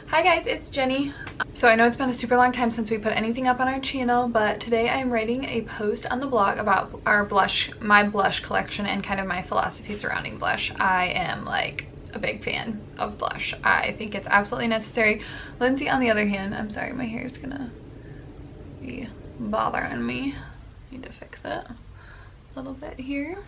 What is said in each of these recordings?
Hi guys, it's Jenny. So I know it's been a super long time since we put anything up on our channel, but today I'm writing a post on the blog about my blush collection and kind of my philosophy surrounding blush. I am like a big fan of blush. I think it's absolutely necessary. Lindsay, on the other hand, I'm sorry, my hair is gonna be bothering me. Need to fix it a little bit here.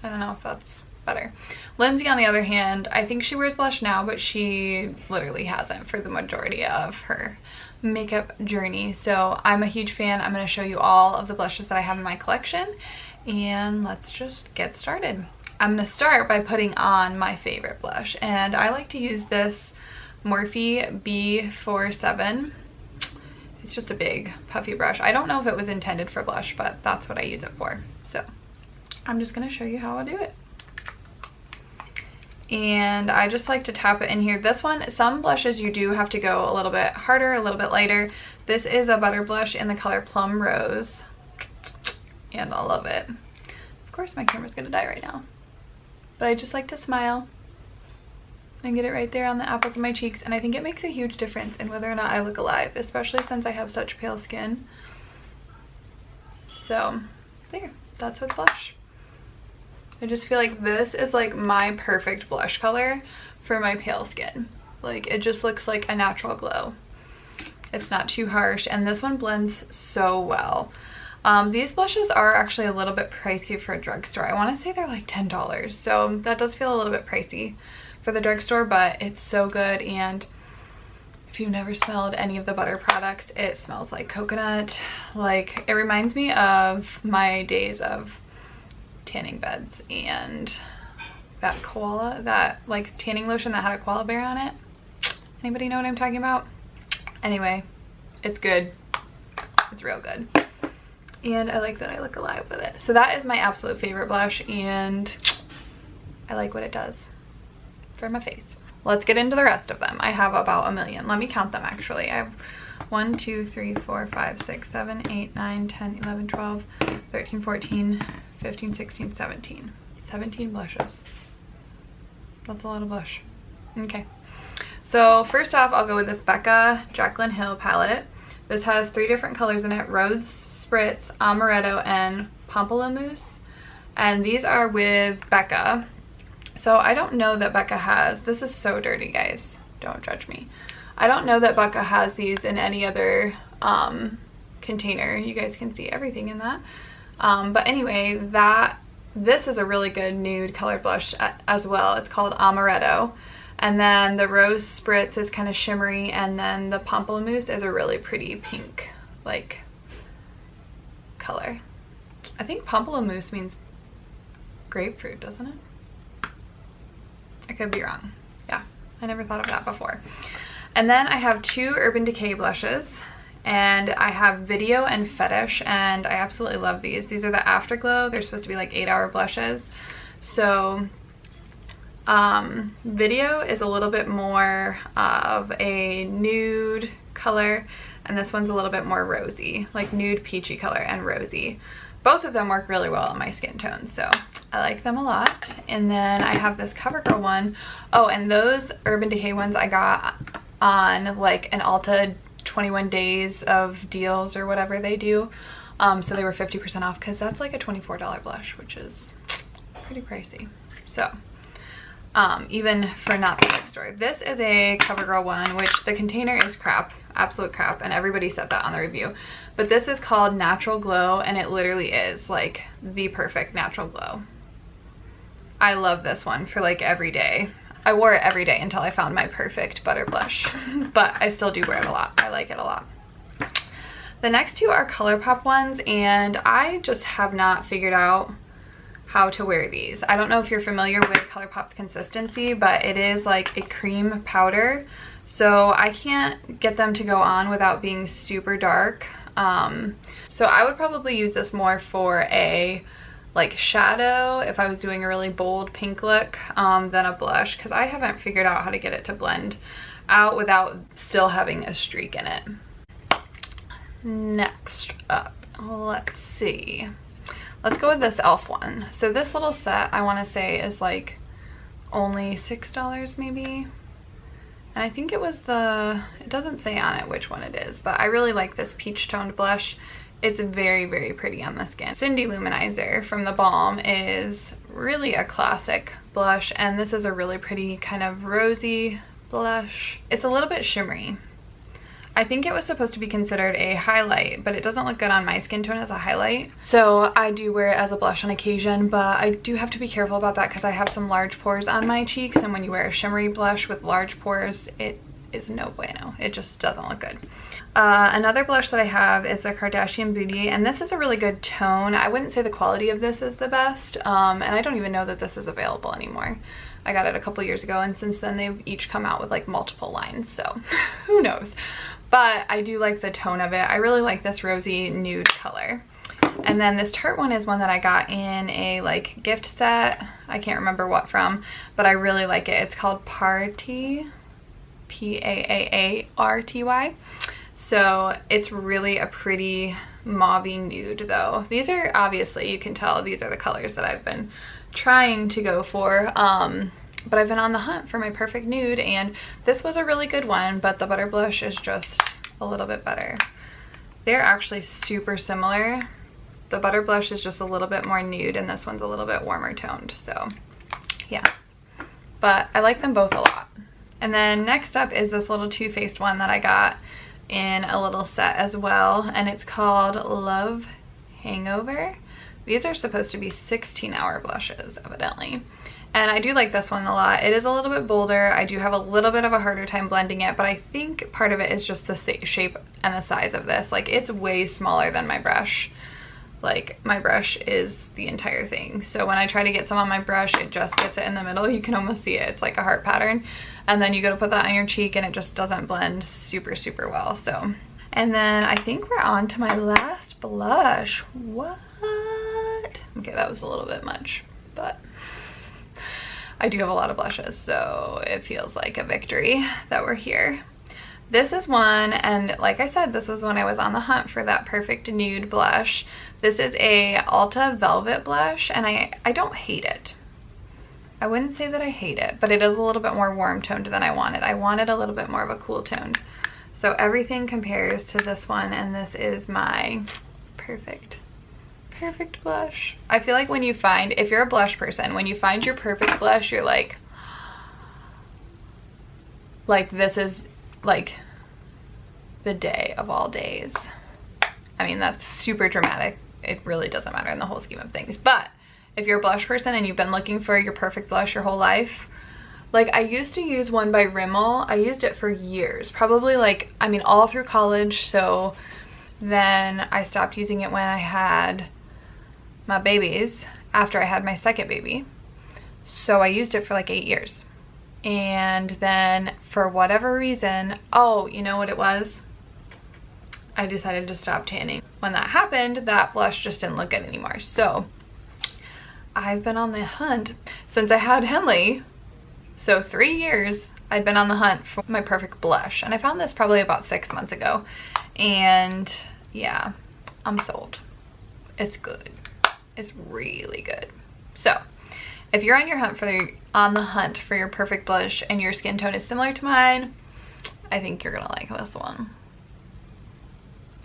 I don't know if that's better. Lindsay, on the other hand, I think she wears blush now, but she literally hasn't for the majority of her makeup journey. So I'm a huge fan. I'm going to show you all of the blushes that I have in my collection, and let's just get started. I'm going to start by putting on my favorite blush, and I like to use this Morphe B47. It's just a big puffy brush. I don't know if it was intended for blush, but that's what I use it for. So I'm just going to show you how I do it. And I just like to tap it in here. This one, some blushes you do have to go a little bit harder, a little bit lighter. This is a butter blush in the color Plum Rose, and I love it. Of course my camera's gonna die right now, but I just like to smile and get it right there on the apples of my cheeks, and I think it makes a huge difference in whether or not I look alive, especially since I have such pale skin. So there, that's with blush. I just feel like this is like my perfect blush color for my pale skin. Like, it just looks like a natural glow. It's not too harsh, and this one blends so well. These blushes are actually a little bit pricey for a drugstore. I want to say they're like $10, so that does feel a little bit pricey for the drugstore, but it's so good. And if you've never smelled any of the butter products, it smells like coconut. Like, it reminds me of my days of tanning beds and that koala, that like tanning lotion that had a koala bear on it. Anybody know what I'm talking about? Anyway, it's good. It's real good. And I like that I look alive with it. So that is my absolute favorite blush, and I like what it does for my face. Let's get into the rest of them. I have about a million. Let me count them actually. I have 1, 2, 3, 4, 5, 6, 7, 8, 9, 10, 11, 12, 13, 14, 15, 16, 17. 17 blushes. That's a lot of blush. Okay. So first off, I'll go with this Becca Jaclyn Hill palette. This has 3 different colors in it: Rose Spritz, Amaretto, and Pamplemousse. And these are with Becca. So I don't know that Becca has, this is so dirty guys, don't judge me. I don't know that Becca has these in any other container. You guys can see everything in that. But anyway, this is a really good nude color blush as well. It's called Amaretto. And then the Rose Spritz is kind of shimmery, and then the Pamplemousse is a really pretty pink like color. I think Pamplemousse means grapefruit, doesn't it? I could be wrong. Yeah, I never thought of that before. And then I have 2 Urban Decay blushes, and I have Video and Fetish, and I absolutely love these. These are the Afterglow. They're supposed to be like 8-hour blushes. So Video is a little bit more of a nude color, and this one's a little bit more rosy, like nude peachy color and rosy. Both of them work really well on my skin tone, so I like them a lot. And then I have this CoverGirl one. Oh, and those Urban Decay ones I got on like an Ulta 21 days of deals or whatever they do. So they were 50% off, because that's like a $24 blush, which is pretty pricey. So even for not the drugstore. This is a CoverGirl one, which the container is crap, absolute crap, and everybody said that on the review. But this is called Natural Glow, and it literally is like the perfect natural glow. I love this one for like every day. I wore it every day until I found my perfect butter blush, but I still do wear it a lot. I like it a lot. The next 2 are ColourPop ones, and I just have not figured out how to wear these. I don't know if you're familiar with ColourPop's consistency, but it is like a cream powder, so I can't get them to go on without being super dark. So I would probably use this more for a like shadow if I was doing a really bold pink look than a blush, because I haven't figured out how to get it to blend out without still having a streak in it. Next up, let's see. Let's go with this e.l.f. one. So this little set, I want to say, is like only $6 maybe. And I think it was the, it doesn't say on it which one it is, but I really like this peach toned blush. It's very, very pretty on the skin. Cindy Luminizer from the Balm is really a classic blush, and this is a really pretty kind of rosy blush. It's a little bit shimmery. I think it was supposed to be considered a highlight, but it doesn't look good on my skin tone as a highlight. So I do wear it as a blush on occasion, but I do have to be careful about that because I have some large pores on my cheeks, and when you wear a shimmery blush with large pores, it is no bueno. It just doesn't look good. Another blush that I have is the Kardashian Beauty, and this is a really good tone. I wouldn't say the quality of this is the best, and I don't even know that this is available anymore. I got it a couple years ago, and since then they've each come out with like multiple lines, so who knows. But I do like the tone of it. I really like this rosy nude color. And then this Tarte one is one that I got in a like gift set. I can't remember what from, but I really like it. It's called Paarty, P-A-A-A-R-T-Y. So it's really a pretty mauvey nude though. These are obviously, you can tell these are the colors that I've been trying to go for. But I've been on the hunt for my perfect nude, and this was a really good one, but the Butter Blush is just a little bit better. They're actually super similar. The Butter Blush is just a little bit more nude, and this one's a little bit warmer toned, so yeah. But I like them both a lot. And then next up is this little Too Faced one that I got in a little set as well, and it's called Love Hangover. These are supposed to be 16-hour blushes, evidently. And I do like this one a lot. It is a little bit bolder. I do have a little bit of a harder time blending it, but I think part of it is just the shape and the size of this. Like, it's way smaller than my brush. Like, my brush is the entire thing. So when I try to get some on my brush, it just gets it in the middle. You can almost see it. It's like a heart pattern. And then you go to put that on your cheek and it just doesn't blend super, super well. So, and then I think we're on to my last blush. What? Okay, that was a little bit much, but I do have a lot of blushes, so it feels like a victory that we're here. This is one, and like I said, this was when I was on the hunt for that perfect nude blush. This is a Ulta Velvet blush, and I don't hate it. I wouldn't say that I hate it, but it is a little bit more warm toned than I wanted. I wanted a little bit more of a cool toned. So everything compares to this one, and this is my perfect blush. I feel like when you find, if you're a blush person, when you find your perfect blush, you're like this is like the day of all days. I mean, that's super dramatic. It really doesn't matter in the whole scheme of things. But if you're a blush person and you've been looking for your perfect blush your whole life, like, I used to use one by Rimmel. I used it for years, probably like, I mean, all through college. So then I stopped using it when I had my babies, after I had my second baby. So I used it for like 8 years. And then for whatever reason, oh, you know what it was? I decided to stop tanning. When that happened, that blush just didn't look good anymore. So I've been on the hunt since I had Henley. So 3 years I'd been on the hunt for my perfect blush. And I found this probably about 6 months ago. And yeah, I'm sold. It's good. It's really good. So if you're on the hunt for your perfect blush and your skin tone is similar to mine, I think you're gonna like this one.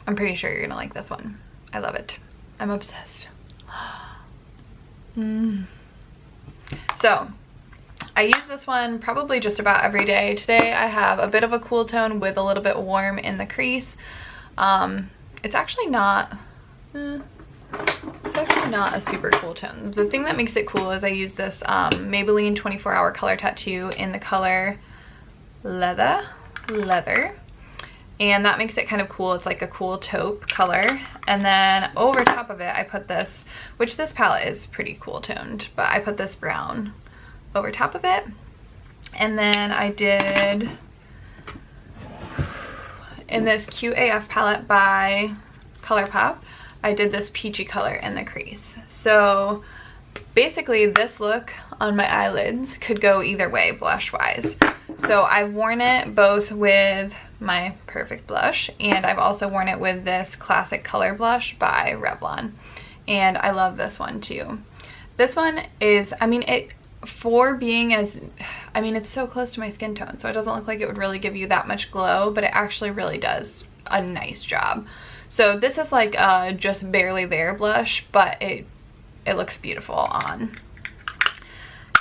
I'm pretty sure you're gonna like this one. I love it. I'm obsessed. So I use this one probably just about every day. Today I have a bit of a cool tone with a little bit warm in the crease. It's actually not a super cool tone. The thing that makes it cool is I use this Maybelline 24-Hour Color Tattoo in the color Leather, and that makes it kind of cool. It's like a cool taupe color. And then over top of it I put this, which this palette is pretty cool toned, but I put this brown over top of it. And then I did, in this Cute AF palette by ColourPop, I did this peachy color in the crease. So basically this look on my eyelids could go either way blush wise. So I've worn it both with my perfect blush, and I've also worn it with this classic color blush by Revlon, and I love this one too. This one is, I mean, for being as, I mean, it's so close to my skin tone, so it doesn't look like it would really give you that much glow, but it actually really does a nice job. So this is like just barely there blush, but it looks beautiful on.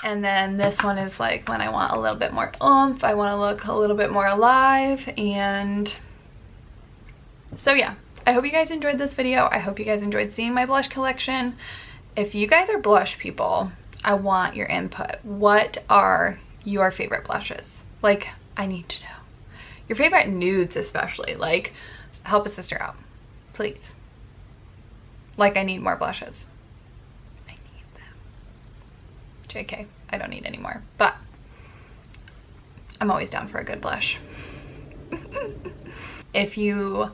And then this one is like when I want a little bit more oomph, I want to look a little bit more alive. And so yeah, I hope you guys enjoyed this video. I hope you guys enjoyed seeing my blush collection. If you guys are blush people, I want your input. What are your favorite blushes? Like, I need to know. Your favorite nudes especially. Like, help a sister out, please. Like, I need more blushes. I need them. JK, I don't need any more, but I'm always down for a good blush. If you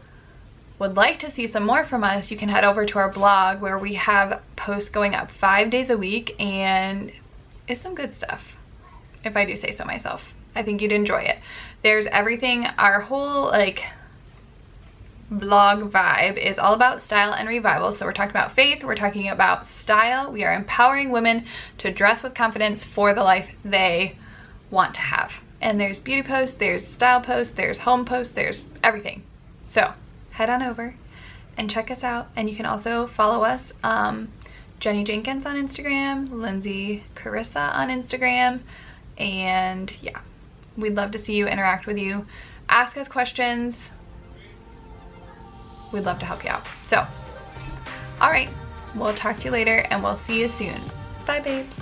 would like to see some more from us, you can head over to our blog where we have posts going up 5 days a week, and it's some good stuff, if I do say so myself. I think you'd enjoy it. There's everything. Our whole like blog vibe is all about style and revival. So we're talking about faith, we're talking about style. We are empowering women to dress with confidence for the life they want to have. And there's beauty posts, there's style posts, there's home posts, there's everything. So head on over and check us out. And you can also follow us, Jenny Jenkins on Instagram, Lindsay Carissa on Instagram, and yeah, we'd love to see you, interact with you, ask us questions. We'd love to help you out. So, all right, we'll talk to you later and we'll see you soon. Bye, babes.